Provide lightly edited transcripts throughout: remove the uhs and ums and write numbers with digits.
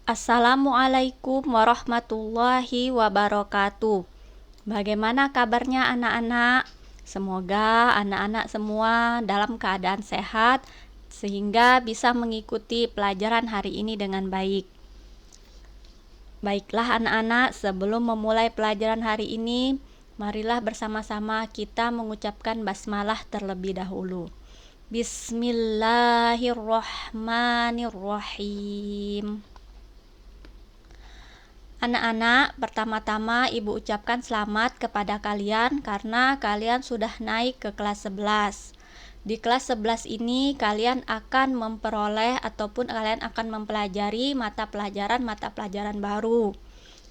Assalamualaikum warahmatullahi wabarakatuh. Bagaimana kabarnya anak-anak? Semoga anak-anak semua dalam keadaan sehat sehingga bisa mengikuti pelajaran hari ini dengan baik. Baiklah anak-anak, sebelum memulai pelajaran hari ini, marilah bersama-sama kita mengucapkan basmalah terlebih dahulu. Bismillahirrahmanirrahim. Anak-anak, pertama-tama Ibu ucapkan selamat kepada kalian karena kalian sudah naik ke kelas 11. Di kelas 11 ini kalian akan memperoleh ataupun kalian akan mempelajari mata pelajaran baru.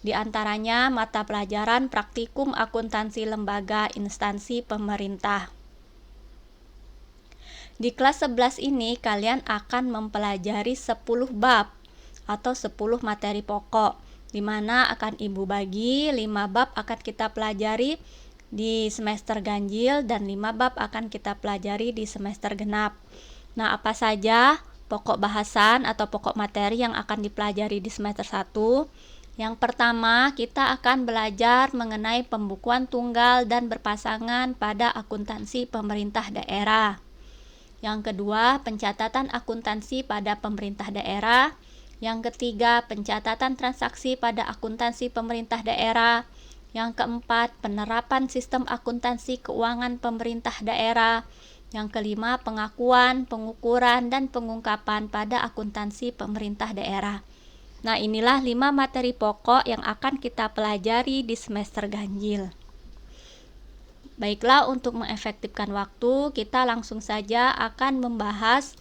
Di antaranya mata pelajaran praktikum akuntansi lembaga instansi pemerintah. Di kelas 11 ini kalian akan mempelajari 10 bab atau 10 materi pokok, di mana akan Ibu bagi 5 bab akan kita pelajari di semester ganjil dan 5 bab akan kita pelajari di semester genap. Nah, apa saja pokok bahasan atau pokok materi yang akan dipelajari di semester 1? Yang pertama, kita akan belajar mengenai pembukuan tunggal dan berpasangan pada akuntansi pemerintah daerah. Yang kedua, pencatatan akuntansi pada pemerintah daerah. Yang ketiga, pencatatan transaksi pada akuntansi pemerintah daerah. Yang keempat, penerapan sistem akuntansi keuangan pemerintah daerah. Yang kelima, pengakuan, pengukuran, dan pengungkapan pada akuntansi pemerintah daerah. Nah, inilah 5 materi pokok yang akan kita pelajari di semester ganjil. Baiklah, untuk mengefektifkan waktu, kita langsung saja akan membahas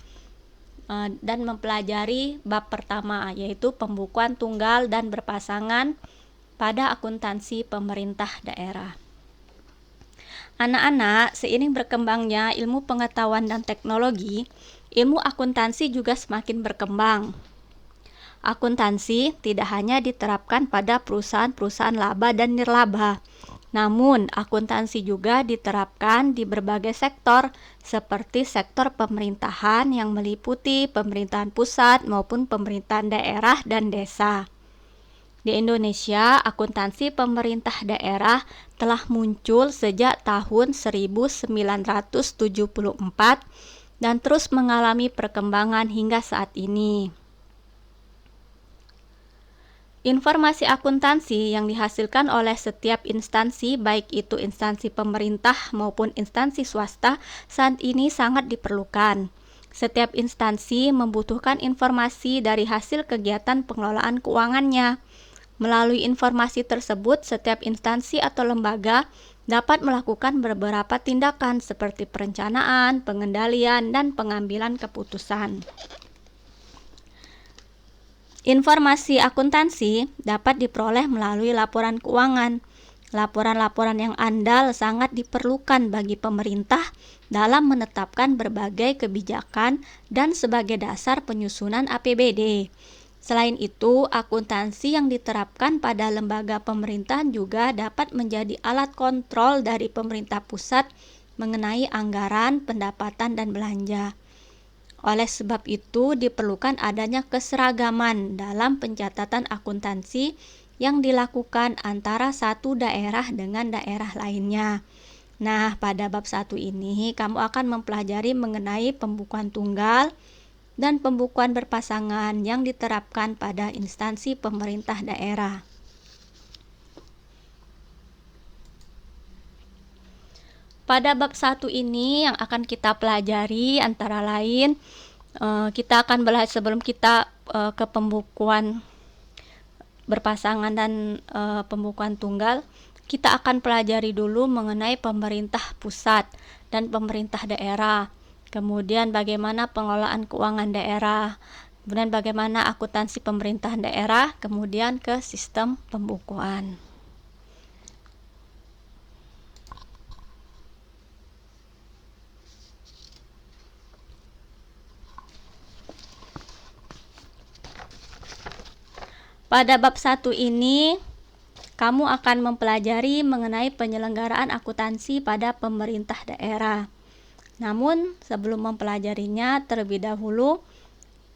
dan mempelajari bab pertama, yaitu pembukuan tunggal dan berpasangan pada akuntansi pemerintah daerah. Anak-anak, seiring berkembangnya ilmu pengetahuan dan teknologi, ilmu akuntansi juga semakin berkembang. Akuntansi tidak hanya diterapkan pada perusahaan-perusahaan laba dan nirlaba, namun akuntansi juga diterapkan di berbagai sektor seperti sektor pemerintahan yang meliputi pemerintahan pusat maupun pemerintahan daerah dan desa. Di Indonesia, akuntansi pemerintah daerah telah muncul sejak tahun 1974 dan terus mengalami perkembangan hingga saat ini. Informasi akuntansi yang dihasilkan oleh setiap instansi, baik itu instansi pemerintah maupun instansi swasta, saat ini sangat diperlukan. Setiap instansi membutuhkan informasi dari hasil kegiatan pengelolaan keuangannya. Melalui informasi tersebut, setiap instansi atau lembaga dapat melakukan beberapa tindakan seperti perencanaan, pengendalian, dan pengambilan keputusan. Informasi akuntansi dapat diperoleh melalui laporan keuangan. Laporan-laporan yang andal sangat diperlukan bagi pemerintah dalam menetapkan berbagai kebijakan dan sebagai dasar penyusunan APBD. Selain itu, akuntansi yang diterapkan pada lembaga pemerintahan juga dapat menjadi alat kontrol dari pemerintah pusat mengenai anggaran, pendapatan, dan belanja. Oleh sebab itu, diperlukan adanya keseragaman dalam pencatatan akuntansi yang dilakukan antara satu daerah dengan daerah lainnya. Nah, pada bab 1 ini kamu akan mempelajari mengenai pembukuan tunggal dan pembukuan berpasangan yang diterapkan pada instansi pemerintah daerah. Pada bab 1 ini yang akan kita pelajari antara lain kita akan belajar sebelum kita ke pembukuan berpasangan dan pembukuan tunggal, kita akan pelajari dulu mengenai pemerintah pusat dan pemerintah daerah. Kemudian bagaimana pengelolaan keuangan daerah, kemudian bagaimana akuntansi pemerintahan daerah, kemudian ke sistem pembukuan. Pada bab 1 ini, kamu akan mempelajari mengenai penyelenggaraan akuntansi pada pemerintah daerah. Namun, sebelum mempelajarinya, terlebih dahulu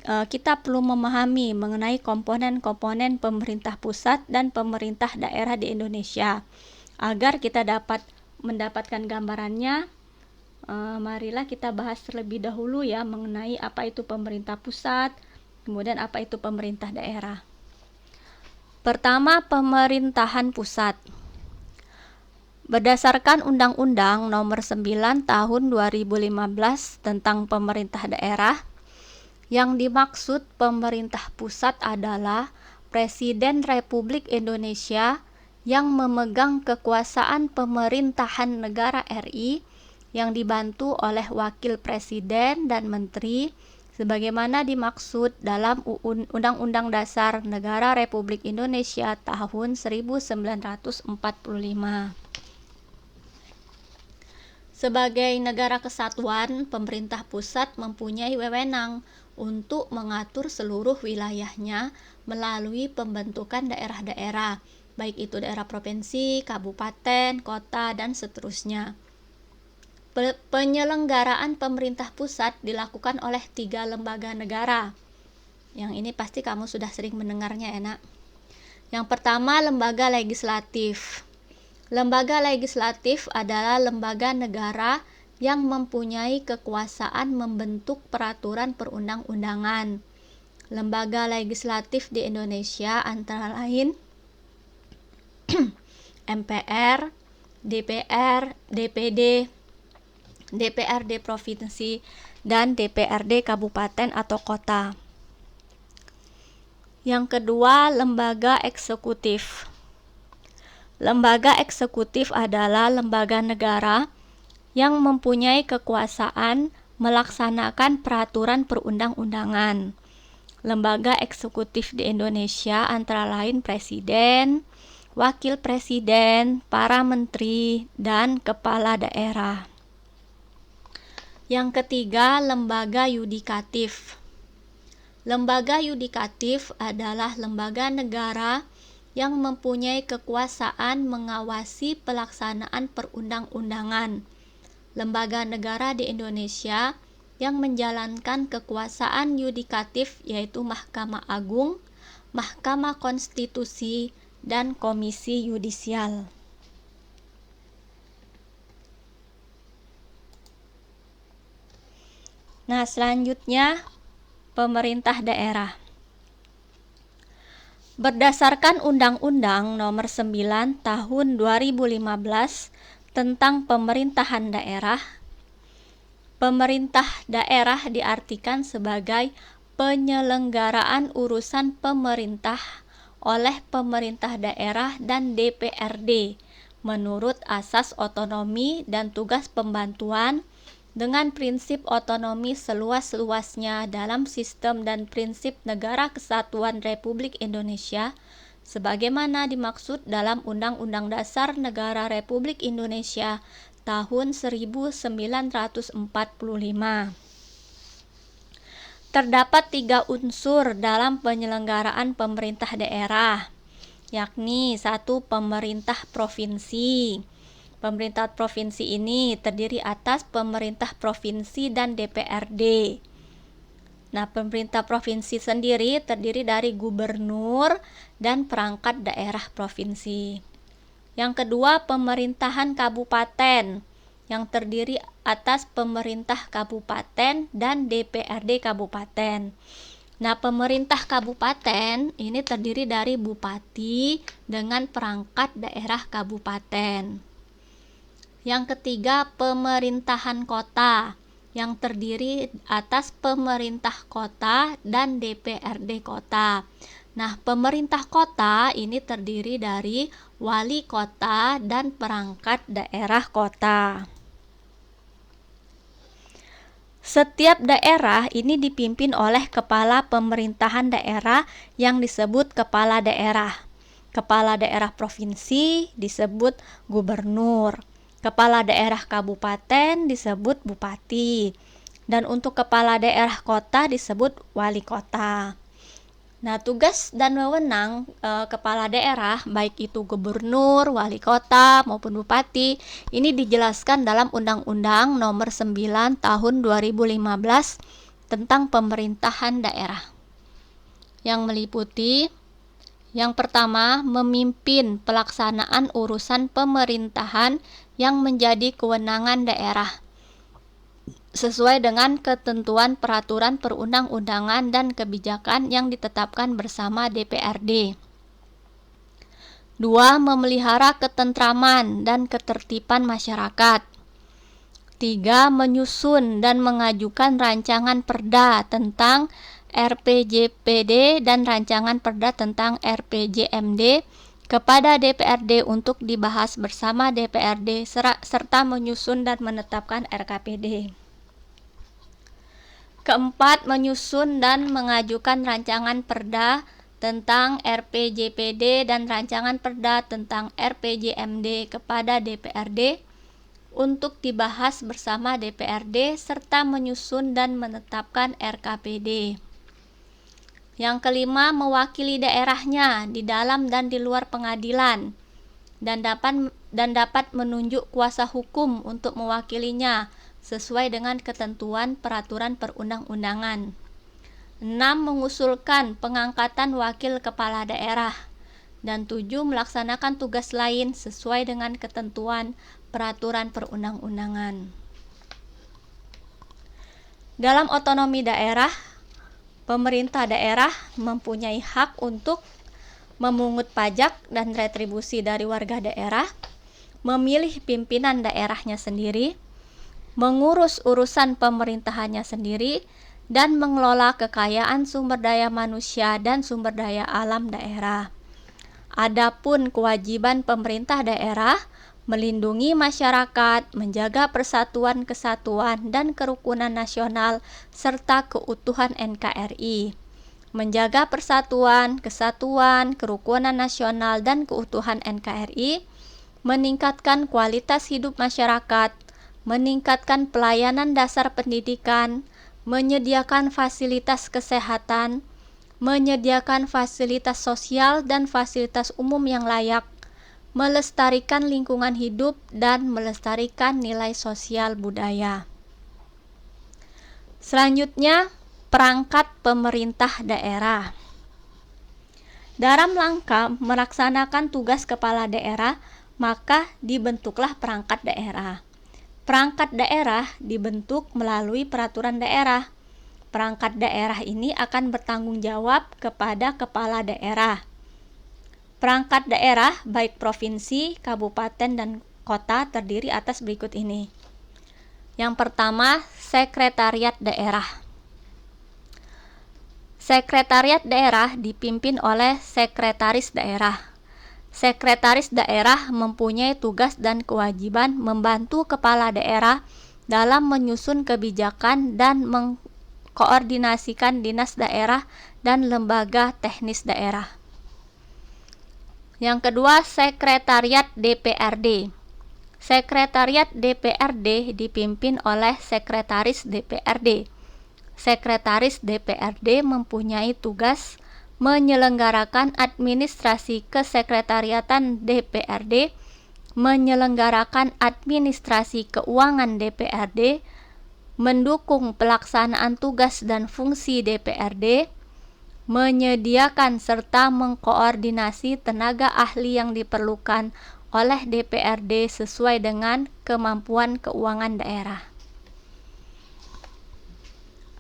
kita perlu memahami mengenai komponen-komponen pemerintah pusat dan pemerintah daerah di Indonesia. Agar kita dapat mendapatkan gambarannya, marilah kita bahas terlebih dahulu ya mengenai apa itu pemerintah pusat, kemudian apa itu pemerintah daerah. Pertama, pemerintahan pusat. Berdasarkan Undang-Undang Nomor 9 Tahun 2015 tentang pemerintah daerah, yang dimaksud pemerintah pusat adalah Presiden Republik Indonesia yang memegang kekuasaan pemerintahan negara RI yang dibantu oleh Wakil Presiden dan Menteri sebagaimana dimaksud dalam Undang-Undang Dasar Negara Republik Indonesia tahun 1945. Sebagai negara kesatuan, pemerintah pusat mempunyai wewenang untuk mengatur seluruh wilayahnya melalui pembentukan daerah-daerah, baik itu daerah provinsi, kabupaten, kota, dan seterusnya. Penyelenggaraan pemerintah pusat dilakukan oleh 3 lembaga negara. Yang ini pasti kamu sudah sering mendengarnya, enak. Yang pertama, lembaga legislatif. Lembaga legislatif adalah lembaga negara yang mempunyai kekuasaan membentuk peraturan perundang-undangan. Lembaga legislatif di Indonesia antara lain MPR, DPR, DPD, DPRD provinsi, dan DPRD kabupaten atau kota. Yang kedua, lembaga eksekutif. Lembaga eksekutif adalah lembaga negara yang mempunyai kekuasaan melaksanakan peraturan perundang-undangan. Lembaga eksekutif di Indonesia antara lain Presiden, Wakil Presiden, para menteri, dan kepala daerah. Yang ketiga, lembaga yudikatif. Lembaga yudikatif adalah lembaga negara yang mempunyai kekuasaan mengawasi pelaksanaan perundang-undangan. Lembaga negara di Indonesia yang menjalankan kekuasaan yudikatif yaitu Mahkamah Agung, Mahkamah Konstitusi, dan Komisi Yudisial. Nah, selanjutnya pemerintah daerah. Berdasarkan Undang-Undang Nomor 9 Tahun 2015 tentang pemerintahan daerah, pemerintah daerah diartikan sebagai penyelenggaraan urusan pemerintah oleh pemerintah daerah dan DPRD menurut asas otonomi dan tugas pembantuan dengan prinsip otonomi seluas-luasnya dalam sistem dan prinsip Negara Kesatuan Republik Indonesia sebagaimana dimaksud dalam Undang-Undang Dasar Negara Republik Indonesia tahun 1945. Terdapat 3 unsur dalam penyelenggaraan pemerintah daerah, yakni 1. Pemerintah provinsi. Pemerintah provinsi ini terdiri atas pemerintah provinsi dan DPRD. Nah, pemerintah provinsi sendiri terdiri dari gubernur dan perangkat daerah provinsi. Yang kedua, pemerintahan kabupaten yang terdiri atas pemerintah kabupaten dan DPRD kabupaten. Nah, pemerintah kabupaten ini terdiri dari bupati dengan perangkat daerah kabupaten. Yang ketiga, pemerintahan kota yang terdiri atas pemerintah kota dan DPRD kota. Nah, pemerintah kota ini terdiri dari wali kota dan perangkat daerah kota. Setiap daerah ini dipimpin oleh kepala pemerintahan daerah yang disebut kepala daerah. Kepala daerah provinsi disebut gubernur. Kepala daerah kabupaten disebut bupati, dan untuk kepala daerah kota disebut wali kota. Nah, tugas dan wewenang kepala daerah, baik itu gubernur, wali kota, maupun bupati, ini dijelaskan dalam Undang-Undang Nomor 9 Tahun 2015 tentang pemerintahan daerah, yang meliputi yang pertama, memimpin pelaksanaan urusan pemerintahan yang menjadi kewenangan daerah sesuai dengan ketentuan peraturan perundang-undangan dan kebijakan yang ditetapkan bersama DPRD. 2. Memelihara ketentraman dan ketertiban masyarakat. 3. Menyusun dan mengajukan rancangan perda tentang RPJPD dan rancangan perda tentang RPJMD kepada DPRD untuk dibahas bersama DPRD serta menyusun dan menetapkan RKPD. Keempat, menyusun dan mengajukan rancangan perda tentang RPJPD dan rancangan perda tentang RPJMD kepada DPRD untuk dibahas bersama DPRD serta menyusun dan menetapkan RKPD. Yang kelima, mewakili daerahnya di dalam dan di luar pengadilan dan dapat menunjuk kuasa hukum untuk mewakilinya sesuai dengan ketentuan peraturan perundang-undangan. 6. Mengusulkan pengangkatan wakil kepala daerah. Dan 7. Melaksanakan tugas lain sesuai dengan ketentuan peraturan perundang-undangan. Dalam otonomi daerah, pemerintah daerah mempunyai hak untuk memungut pajak dan retribusi dari warga daerah, memilih pimpinan daerahnya sendiri, mengurus urusan pemerintahannya sendiri, dan mengelola kekayaan sumber daya manusia dan sumber daya alam daerah. Adapun kewajiban pemerintah daerah melindungi masyarakat, menjaga persatuan, kesatuan, dan kerukunan nasional serta keutuhan NKRI, menjaga persatuan, kesatuan, kerukunan nasional, dan keutuhan NKRI, meningkatkan kualitas hidup masyarakat, meningkatkan pelayanan dasar pendidikan, menyediakan fasilitas kesehatan, menyediakan fasilitas sosial dan fasilitas umum yang layak, melestarikan lingkungan hidup, dan melestarikan nilai sosial budaya. Selanjutnya, perangkat pemerintah daerah. Dalam rangka melaksanakan tugas kepala daerah, maka dibentuklah perangkat daerah. Perangkat daerah dibentuk melalui peraturan daerah. Perangkat daerah ini akan bertanggung jawab kepada kepala daerah. Perangkat daerah baik provinsi, kabupaten, dan kota terdiri atas berikut ini. Yang pertama, sekretariat daerah. Sekretariat daerah dipimpin oleh sekretaris daerah. Sekretaris daerah mempunyai tugas dan kewajiban membantu kepala daerah dalam menyusun kebijakan dan mengkoordinasikan dinas daerah dan lembaga teknis daerah. Yang kedua, sekretariat DPRD. Sekretariat DPRD dipimpin oleh sekretaris DPRD. Sekretaris DPRD mempunyai tugas menyelenggarakan administrasi kesekretariatan DPRD, menyelenggarakan administrasi keuangan DPRD, mendukung pelaksanaan tugas dan fungsi DPRD, menyediakan serta mengkoordinasi tenaga ahli yang diperlukan oleh DPRD sesuai dengan kemampuan keuangan daerah.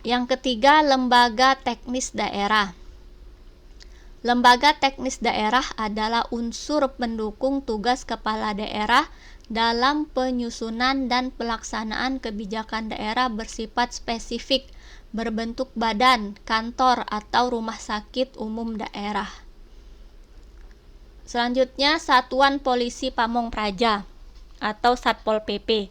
Yang ketiga, lembaga teknis daerah. Lembaga teknis daerah adalah unsur pendukung tugas kepala daerah dalam penyusunan dan pelaksanaan kebijakan daerah bersifat spesifik, berbentuk badan, kantor, atau rumah sakit umum daerah. Selanjutnya, Satuan Polisi Pamong Praja atau Satpol PP.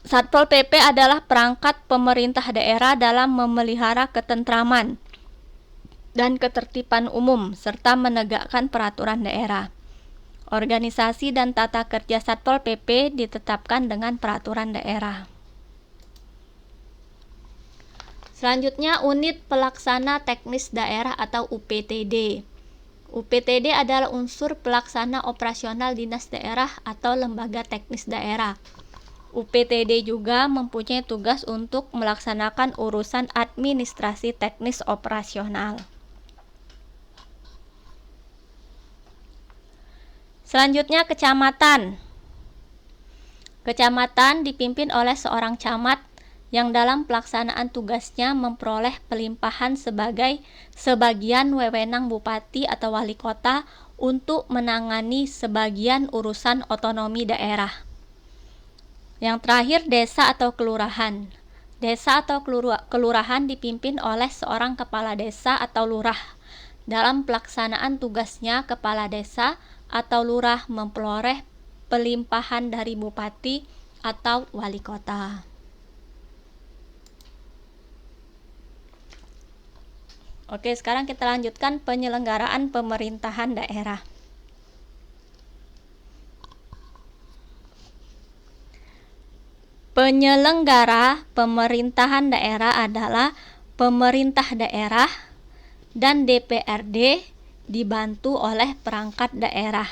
Satpol PP adalah perangkat pemerintah daerah dalam memelihara ketentraman dan ketertiban umum serta menegakkan peraturan daerah. Organisasi dan tata kerja Satpol PP ditetapkan dengan peraturan daerah. Selanjutnya, Unit Pelaksana Teknis Daerah atau UPTD. UPTD adalah unsur pelaksana operasional dinas daerah atau lembaga teknis daerah. UPTD juga mempunyai tugas untuk melaksanakan urusan administrasi teknis operasional. Selanjutnya kecamatan. Kecamatan dipimpin oleh seorang camat yang dalam pelaksanaan tugasnya memperoleh pelimpahan sebagai sebagian wewenang bupati atau wali kota untuk menangani sebagian urusan otonomi daerah. Yang terakhir, desa atau kelurahan. Desa atau kelurahan dipimpin oleh seorang kepala desa atau lurah. Dalam pelaksanaan tugasnya, kepala desa atau lurah memperoleh pelimpahan dari bupati atau wali kota. Oke, sekarang kita lanjutkan penyelenggaraan pemerintahan daerah. Penyelenggara pemerintahan daerah adalah pemerintah daerah dan DPRD dibantu oleh perangkat daerah.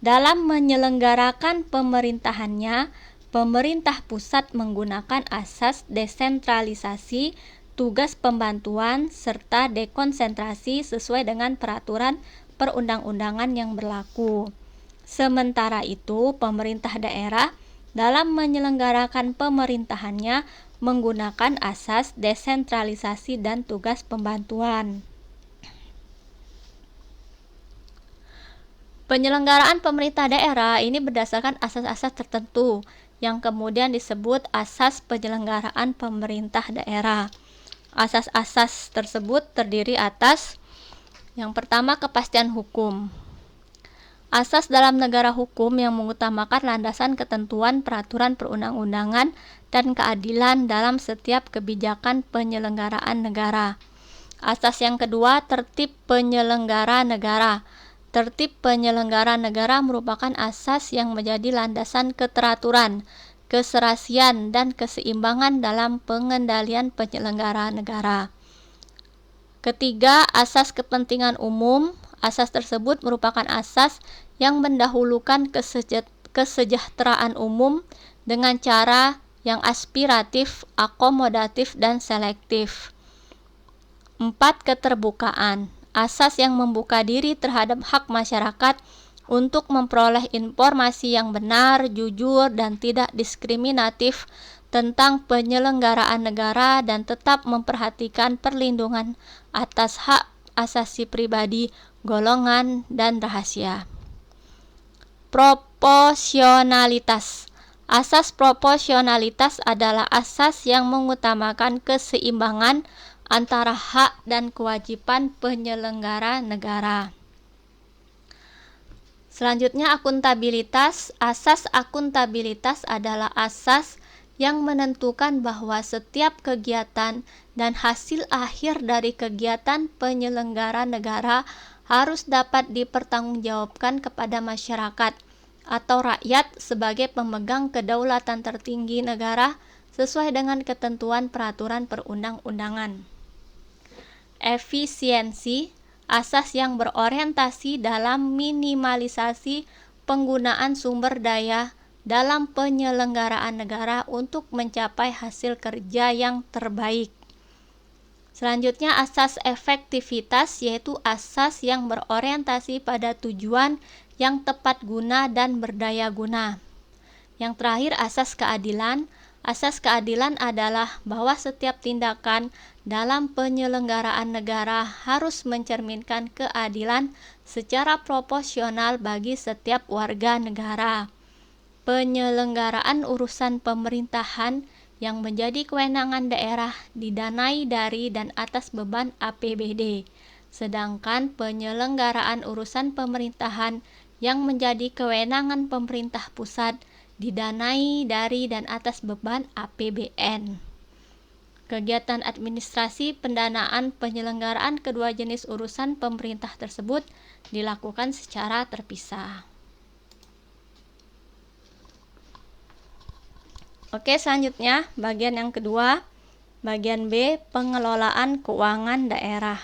Dalam menyelenggarakan pemerintahannya, pemerintah pusat menggunakan asas desentralisasi, tugas pembantuan, serta dekonsentrasi sesuai dengan peraturan perundang-undangan yang berlaku. Sementara itu, pemerintah daerah dalam menyelenggarakan pemerintahannya menggunakan asas desentralisasi dan tugas pembantuan. Penyelenggaraan pemerintah daerah ini berdasarkan asas-asas tertentu yang kemudian disebut asas penyelenggaraan pemerintah daerah. Asas-asas tersebut terdiri atas yang pertama, kepastian hukum. Asas dalam negara hukum yang mengutamakan landasan ketentuan peraturan perundang-undangan dan keadilan dalam setiap kebijakan penyelenggaraan negara. Asas yang kedua, tertib penyelenggara negara. Tertib penyelenggara negara merupakan asas yang menjadi landasan keteraturan, keserasian, dan keseimbangan dalam pengendalian penyelenggara negara. Ketiga, asas kepentingan umum. Asas tersebut merupakan asas yang mendahulukan kesejahteraan umum dengan cara yang aspiratif, akomodatif, dan selektif. 4. Keterbukaan. Asas yang membuka diri terhadap hak masyarakat untuk memperoleh informasi yang benar, jujur, dan tidak diskriminatif tentang penyelenggaraan negara dan tetap memperhatikan perlindungan atas hak asasi pribadi, golongan, dan rahasia. Proporsionalitas. Asas proporsionalitas adalah asas yang mengutamakan keseimbangan antara hak dan kewajiban penyelenggara negara. Selanjutnya, akuntabilitas. Asas akuntabilitas adalah asas yang menentukan bahwa setiap kegiatan dan hasil akhir dari kegiatan penyelenggara negara harus dapat dipertanggungjawabkan kepada masyarakat atau rakyat sebagai pemegang kedaulatan tertinggi negara sesuai dengan ketentuan peraturan perundang-undangan. Efisiensi, asas yang berorientasi dalam minimalisasi penggunaan sumber daya dalam penyelenggaraan negara untuk mencapai hasil kerja yang terbaik. Selanjutnya, asas efektivitas, yaitu asas yang berorientasi pada tujuan yang tepat guna dan berdaya guna. Yang terakhir, asas keadilan. Asas keadilan adalah bahwa setiap tindakan dalam penyelenggaraan negara harus mencerminkan keadilan secara proporsional bagi setiap warga negara. Penyelenggaraan urusan pemerintahan yang menjadi kewenangan daerah didanai dari dan atas beban APBD, sedangkan penyelenggaraan urusan pemerintahan yang menjadi kewenangan pemerintah pusat didanai dari dan atas beban APBN. Kegiatan administrasi pendanaan penyelenggaraan kedua jenis urusan pemerintah tersebut dilakukan secara terpisah. Oke, selanjutnya bagian yang kedua, bagian B, pengelolaan keuangan daerah.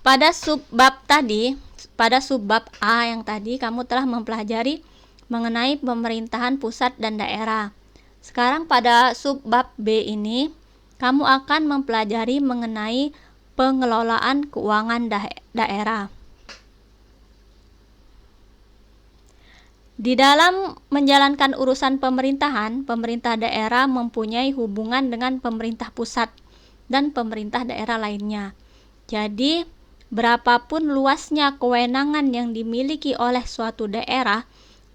Pada subbab tadi, pada subbab A yang tadi kamu telah mempelajari mengenai pemerintahan pusat dan daerah. Sekarang pada subbab B ini kamu akan mempelajari mengenai pengelolaan keuangan daerah. Di dalam menjalankan urusan pemerintahan, pemerintah daerah mempunyai hubungan dengan pemerintah pusat dan pemerintah daerah lainnya. Jadi, berapapun luasnya kewenangan yang dimiliki oleh suatu daerah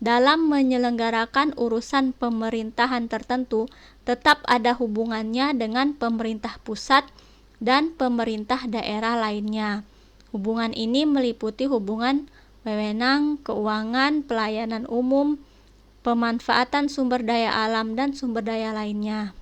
dalam menyelenggarakan urusan pemerintahan tertentu, tetap ada hubungannya dengan pemerintah pusat dan pemerintah daerah lainnya. Hubungan ini meliputi hubungan wewenang, keuangan, pelayanan umum, pemanfaatan sumber daya alam, dan sumber daya lainnya.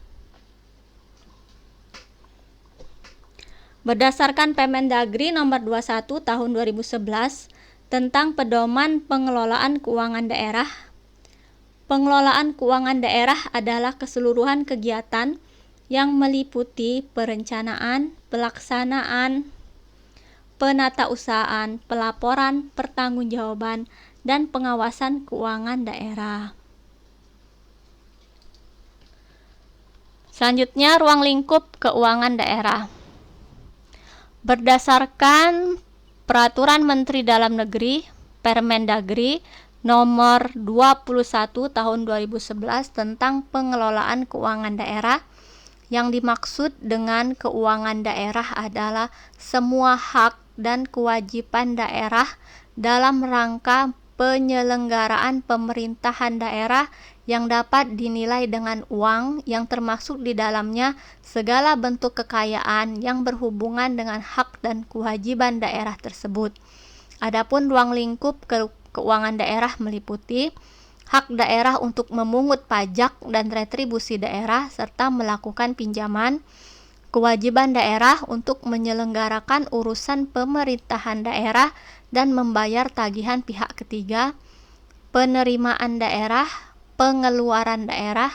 Berdasarkan Permendagri nomor 21 tahun 2011 tentang pedoman pengelolaan keuangan daerah, pengelolaan keuangan daerah adalah keseluruhan kegiatan yang meliputi perencanaan, pelaksanaan, penatausahaan, pelaporan, pertanggungjawaban, dan pengawasan keuangan daerah. Selanjutnya, ruang lingkup keuangan daerah. Berdasarkan Peraturan Menteri Dalam Negeri Permendagri nomor 21 tahun 2011 tentang pengelolaan keuangan daerah, yang dimaksud dengan keuangan daerah adalah semua hak dan kewajiban daerah dalam rangka penyelenggaraan pemerintahan daerah yang dapat dinilai dengan uang, yang termasuk di dalamnya segala bentuk kekayaan yang berhubungan dengan hak dan kewajiban daerah tersebut. Adapun ruang lingkup keuangan daerah meliputi hak daerah untuk memungut pajak dan retribusi daerah serta melakukan pinjaman, kewajiban daerah untuk menyelenggarakan urusan pemerintahan daerah dan membayar tagihan pihak ketiga, penerimaan daerah, pengeluaran daerah,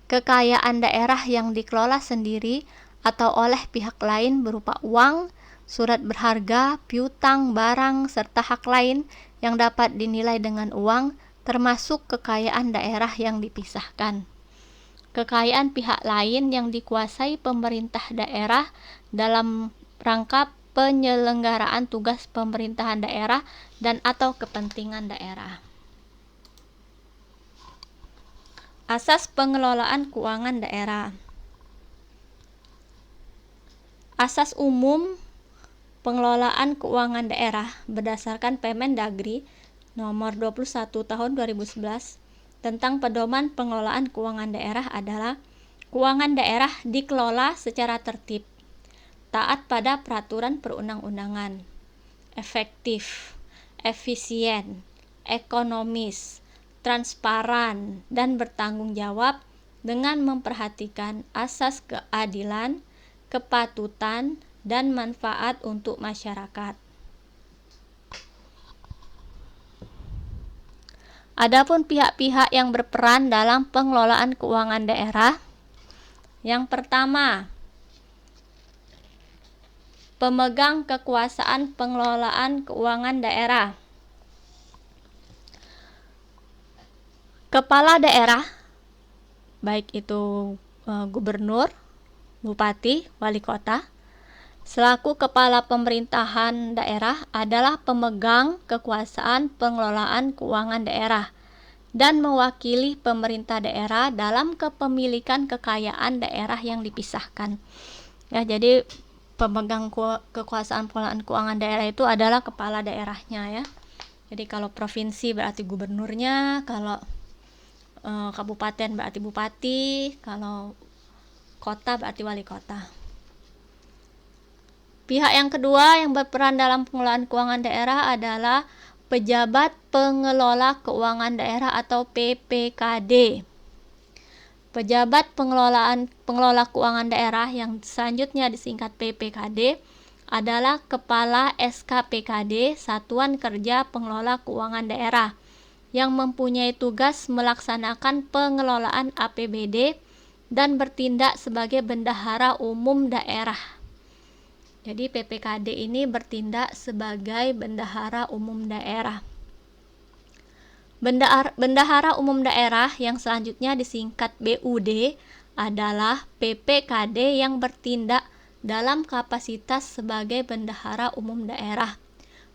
kekayaan daerah yang dikelola sendiri atau oleh pihak lain berupa uang, surat berharga, piutang, barang, serta hak lain yang dapat dinilai dengan uang, termasuk kekayaan daerah yang dipisahkan. Kekayaan pihak lain yang dikuasai pemerintah daerah dalam rangka penyelenggaraan tugas pemerintahan daerah dan atau kepentingan daerah. Asas pengelolaan keuangan daerah. Asas umum pengelolaan keuangan daerah berdasarkan Permendagri nomor 21 tahun 2011 tentang pedoman pengelolaan keuangan daerah adalah keuangan daerah dikelola secara tertib, taat pada peraturan perundang-undangan, efektif, efisien, ekonomis, transparan, dan bertanggung jawab dengan memperhatikan asas keadilan, kepatutan, dan manfaat untuk masyarakat. Adapun pihak-pihak yang berperan dalam pengelolaan keuangan daerah, yang pertama, pemegang kekuasaan pengelolaan keuangan daerah. Kepala daerah, baik itu gubernur, bupati, wali kota, selaku kepala pemerintahan daerah adalah pemegang kekuasaan pengelolaan keuangan daerah dan mewakili pemerintah daerah dalam kepemilikan kekayaan daerah yang dipisahkan. Ya, jadi pemegang kekuasaan pengelolaan keuangan daerah itu adalah kepala daerahnya ya. Jadi kalau provinsi berarti gubernurnya, kalau kabupaten berarti bupati, kalau kota berarti wali kota. Pihak yang kedua yang berperan dalam pengelolaan keuangan daerah adalah pejabat pengelola keuangan daerah atau PPKD. Pejabat pengelola keuangan daerah yang selanjutnya disingkat PPKD adalah Kepala SKPKD, Satuan Kerja Pengelola Keuangan Daerah, yang mempunyai tugas melaksanakan pengelolaan APBD dan bertindak sebagai bendahara umum daerah. Jadi PPKD ini bertindak sebagai bendahara umum daerah. Bendahara umum daerah yang selanjutnya disingkat BUD adalah PPKD yang bertindak dalam kapasitas sebagai bendahara umum daerah.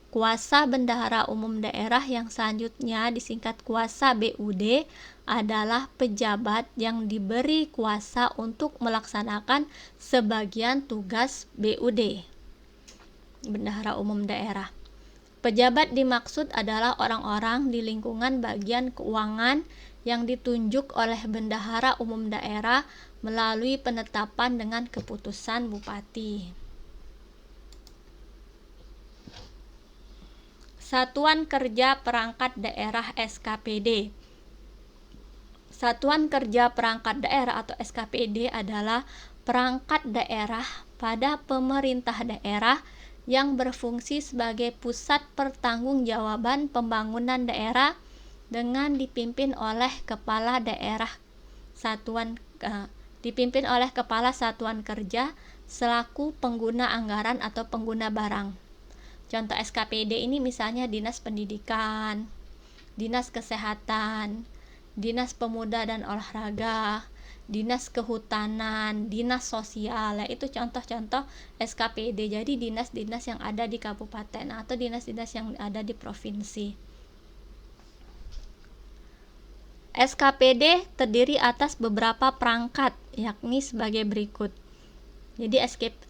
Kuasa bendahara umum daerah yang selanjutnya disingkat kuasa BUD adalah pejabat yang diberi kuasa untuk melaksanakan sebagian tugas BUD, bendahara umum daerah. Pejabat dimaksud adalah orang-orang di lingkungan bagian keuangan yang ditunjuk oleh bendahara umum daerah melalui penetapan dengan keputusan bupati. Satuan Kerja Perangkat Daerah SKPD. Satuan Kerja Perangkat Daerah atau SKPD adalah perangkat daerah pada pemerintah daerah yang berfungsi sebagai pusat pertanggungjawaban pembangunan daerah dengan dipimpin oleh kepala daerah dipimpin oleh kepala satuan kerja selaku pengguna anggaran atau pengguna barang. Contoh SKPD ini misalnya Dinas Pendidikan, Dinas Kesehatan, Dinas Pemuda dan Olahraga, Dinas Kehutanan, Dinas Sosial, itu contoh-contoh SKPD. Jadi dinas-dinas yang ada di kabupaten atau dinas-dinas yang ada di provinsi. SKPD terdiri atas beberapa perangkat, yakni sebagai berikut. Jadi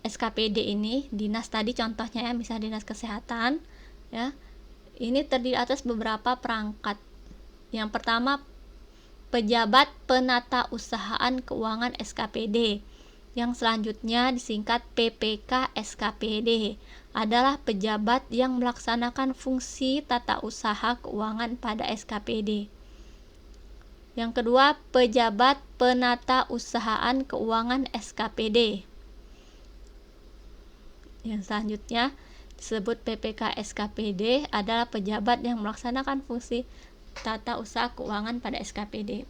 SKPD ini, dinas tadi contohnya ya, misalnya Dinas Kesehatan, ya. Ini terdiri atas beberapa perangkat. Yang pertama, pejabat penata usahaan keuangan SKPD, yang selanjutnya disingkat PPK SKPD, adalah pejabat yang melaksanakan fungsi tata usaha keuangan pada SKPD. Yang kedua, pejabat penata usahaan keuangan SKPD. Yang selanjutnya disebut PPK SKPD, adalah pejabat yang melaksanakan fungsi tata usaha keuangan pada SKPD.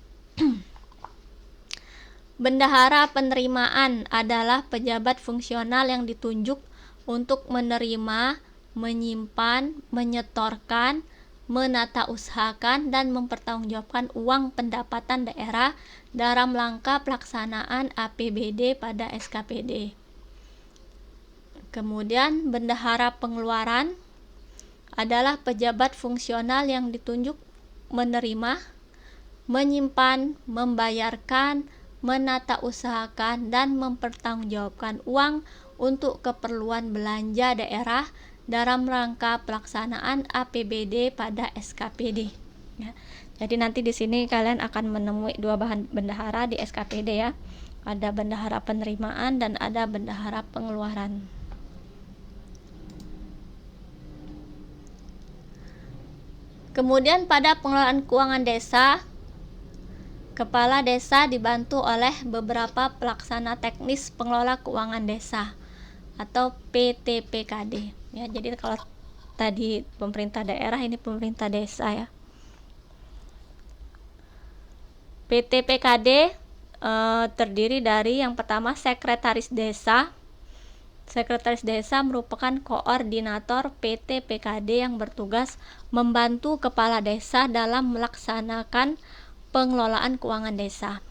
Bendahara penerimaan adalah pejabat fungsional yang ditunjuk untuk menerima, menyimpan, menyetorkan, menata usahakan, dan mempertanggungjawabkan uang pendapatan daerah dalam rangka pelaksanaan APBD pada SKPD. Kemudian bendahara pengeluaran adalah pejabat fungsional yang ditunjuk menerima, menyimpan, membayarkan, menata usahakan, dan mempertanggungjawabkan uang untuk keperluan belanja daerah dalam rangka pelaksanaan APBD pada SKPD. Ya. Jadi nanti di sini kalian akan menemui dua bahan bendahara di SKPD ya. Ada bendahara penerimaan dan ada bendahara pengeluaran. Kemudian pada pengelolaan keuangan desa, kepala desa dibantu oleh beberapa pelaksana teknis pengelola keuangan desa atau PTPKD. Ya, jadi kalau tadi pemerintah daerah, ini pemerintah desa ya. PTPKD terdiri dari yang pertama sekretaris desa. Sekretaris desa merupakan koordinator PTPKD yang bertugas membantu kepala desa dalam melaksanakan pengelolaan keuangan desa.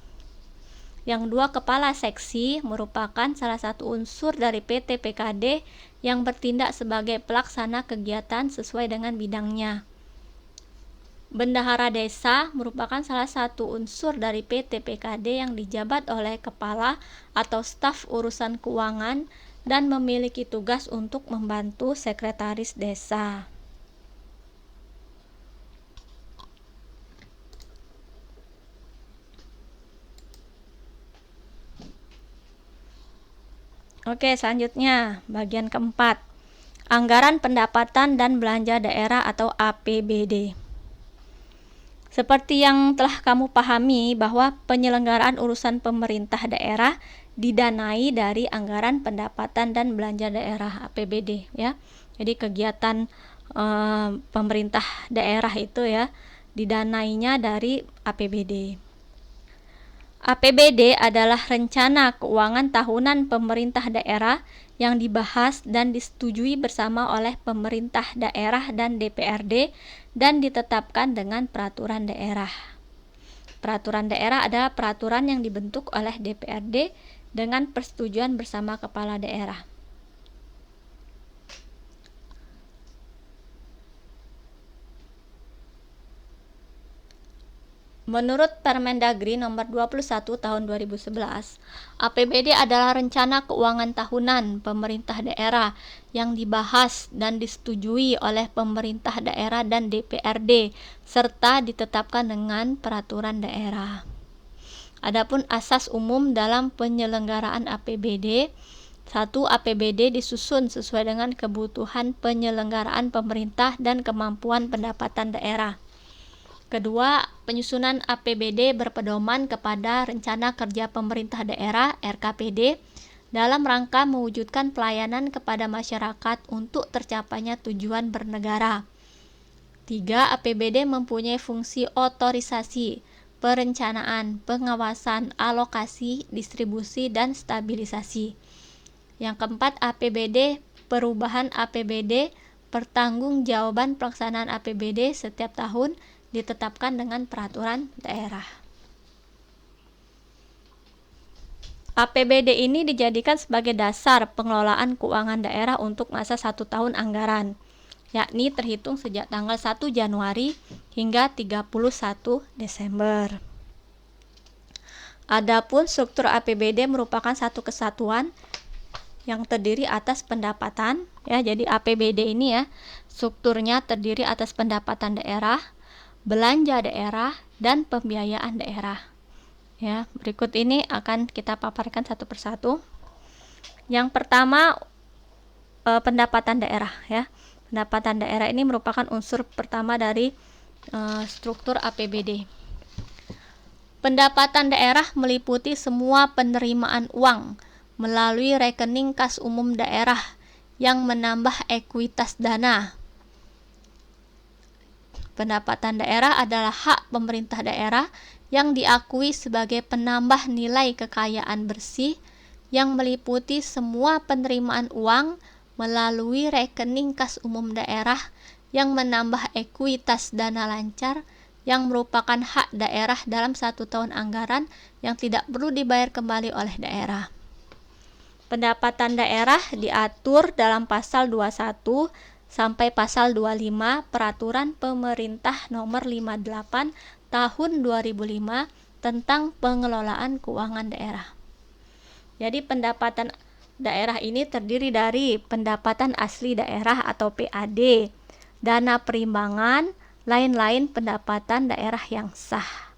Yang dua, kepala seksi merupakan salah satu unsur dari PTPKD yang bertindak sebagai pelaksana kegiatan sesuai dengan bidangnya. Bendahara desa merupakan salah satu unsur dari PTPKD yang dijabat oleh kepala atau staf urusan keuangan dan memiliki tugas untuk membantu sekretaris desa. Oke, selanjutnya bagian keempat, anggaran pendapatan dan belanja daerah atau APBD. Seperti yang telah kamu pahami bahwa penyelenggaraan urusan pemerintah daerah didanai dari anggaran pendapatan dan belanja daerah APBD ya. Jadi kegiatan pemerintah daerah itu ya didanainya dari APBD. APBD adalah rencana keuangan tahunan pemerintah daerah yang dibahas dan disetujui bersama oleh pemerintah daerah dan DPRD dan ditetapkan dengan peraturan daerah. Peraturan daerah adalah peraturan yang dibentuk oleh DPRD dengan persetujuan bersama kepala daerah. Menurut Permendagri nomor 21 tahun 2011, APBD adalah rencana keuangan tahunan pemerintah daerah yang dibahas dan disetujui oleh pemerintah daerah dan DPRD serta ditetapkan dengan peraturan daerah. Adapun asas umum dalam penyelenggaraan APBD, 1. APBD disusun sesuai dengan kebutuhan penyelenggaraan pemerintah dan kemampuan pendapatan daerah. Kedua, penyusunan APBD berpedoman kepada Rencana Kerja Pemerintah Daerah (RKPD) dalam rangka mewujudkan pelayanan kepada masyarakat untuk tercapainya tujuan bernegara. 3. APBD mempunyai fungsi otorisasi, perencanaan, pengawasan, alokasi, distribusi, dan stabilisasi. Yang keempat, APBD, perubahan APBD, pertanggungjawaban pelaksanaan APBD setiap tahun ditetapkan dengan peraturan daerah. APBD ini dijadikan sebagai dasar pengelolaan keuangan daerah untuk masa 1 tahun anggaran, yakni terhitung sejak tanggal 1 Januari hingga 31 Desember. Adapun struktur APBD merupakan satu kesatuan yang terdiri atas pendapatan, ya. Jadi APBD ini ya, strukturnya terdiri atas pendapatan daerah, belanja daerah, dan pembiayaan daerah. Ya, berikut ini akan kita paparkan satu persatu. Yang pertama, pendapatan daerah, ya. Pendapatan daerah ini merupakan unsur pertama dari struktur APBD. Pendapatan daerah meliputi semua penerimaan uang melalui rekening kas umum daerah yang menambah ekuitas dana. Pendapatan daerah adalah hak pemerintah daerah yang diakui sebagai penambah nilai kekayaan bersih yang meliputi semua penerimaan uang melalui rekening kas umum daerah yang menambah ekuitas dana lancar yang merupakan hak daerah dalam 1 tahun anggaran yang tidak perlu dibayar kembali oleh daerah. Pendapatan daerah diatur dalam pasal 21 sampai pasal 25 Peraturan Pemerintah Nomor 58 Tahun 2005 tentang pengelolaan keuangan daerah. Jadi pendapatan daerah ini terdiri dari pendapatan asli daerah atau PAD, dana perimbangan, lain-lain pendapatan daerah yang sah.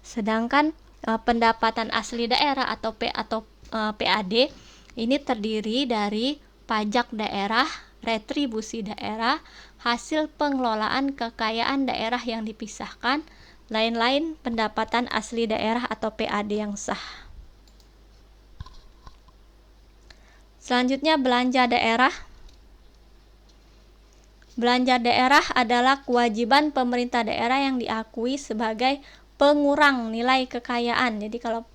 Sedangkan pendapatan asli daerah atau PAD ini terdiri dari pajak daerah, retribusi daerah, hasil pengelolaan kekayaan daerah yang dipisahkan, lain-lain pendapatan asli daerah atau PAD yang sah. Selanjutnya, belanja daerah. Belanja daerah adalah kewajiban pemerintah daerah yang diakui sebagai pengurang nilai kekayaan. Jadi kalau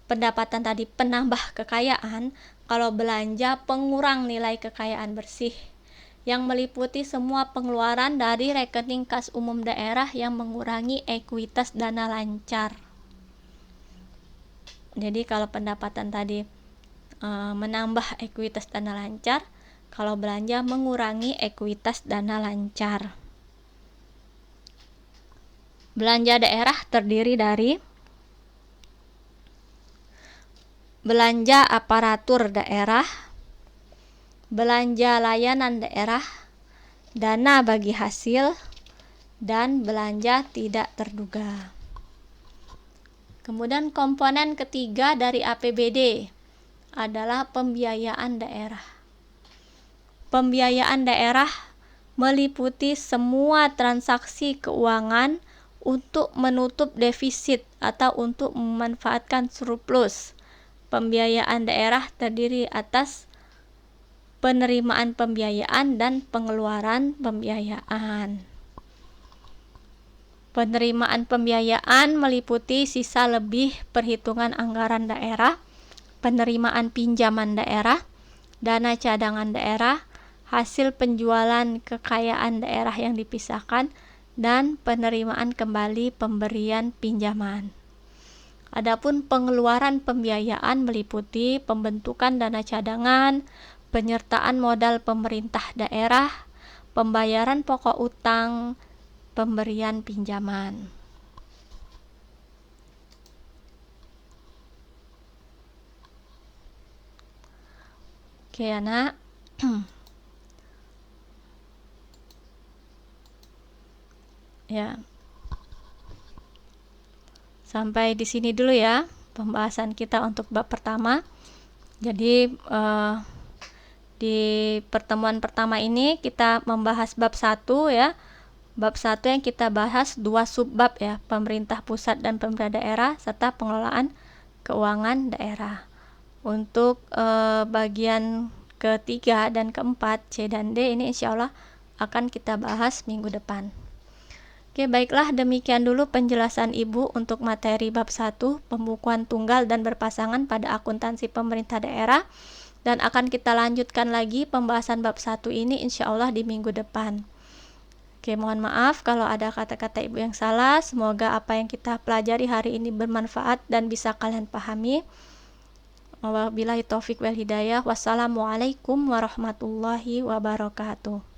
pendapatan tadi penambah kekayaan, kalau belanja pengurang nilai kekayaan bersih yang meliputi semua pengeluaran dari rekening kas umum daerah yang mengurangi ekuitas dana lancar. Jadi kalau pendapatan tadi menambah ekuitas dana lancar, kalau belanja mengurangi ekuitas dana lancar. Belanja daerah terdiri dari belanja aparatur daerah, belanja layanan daerah, dana bagi hasil, dan belanja tidak terduga. Kemudian komponen ketiga dari APBD adalah pembiayaan daerah. Pembiayaan daerah meliputi semua transaksi keuangan untuk menutup defisit atau untuk memanfaatkan surplus. Pembiayaan daerah terdiri atas penerimaan pembiayaan dan pengeluaran pembiayaan. Penerimaan pembiayaan meliputi sisa lebih perhitungan anggaran daerah, penerimaan pinjaman daerah, dana cadangan daerah, hasil penjualan kekayaan daerah yang dipisahkan, dan penerimaan kembali pemberian pinjaman. Adapun pengeluaran pembiayaan meliputi pembentukan dana cadangan, penyertaan modal pemerintah daerah, pembayaran pokok utang, pemberian pinjaman. Oke, anak. Ya. Sampai di sini dulu ya pembahasan kita untuk bab pertama. Jadi di pertemuan pertama ini kita membahas bab 1 ya. Bab 1 yang kita bahas 2 subbab ya, pemerintah pusat dan pemerintah daerah serta pengelolaan keuangan daerah. Untuk bagian ketiga dan keempat C dan D ini insya Allah akan kita bahas minggu depan. Oke, baiklah, demikian dulu penjelasan Ibu untuk materi bab 1 pembukuan tunggal dan berpasangan pada akuntansi pemerintah daerah, dan akan kita lanjutkan lagi pembahasan bab 1 ini insya Allah di minggu depan. Oke, mohon maaf kalau ada kata-kata Ibu yang salah. Semoga apa yang kita pelajari hari ini bermanfaat dan bisa kalian pahami. Wabillahi taufik wal hidayah. Wassalamualaikum warahmatullahi wabarakatuh.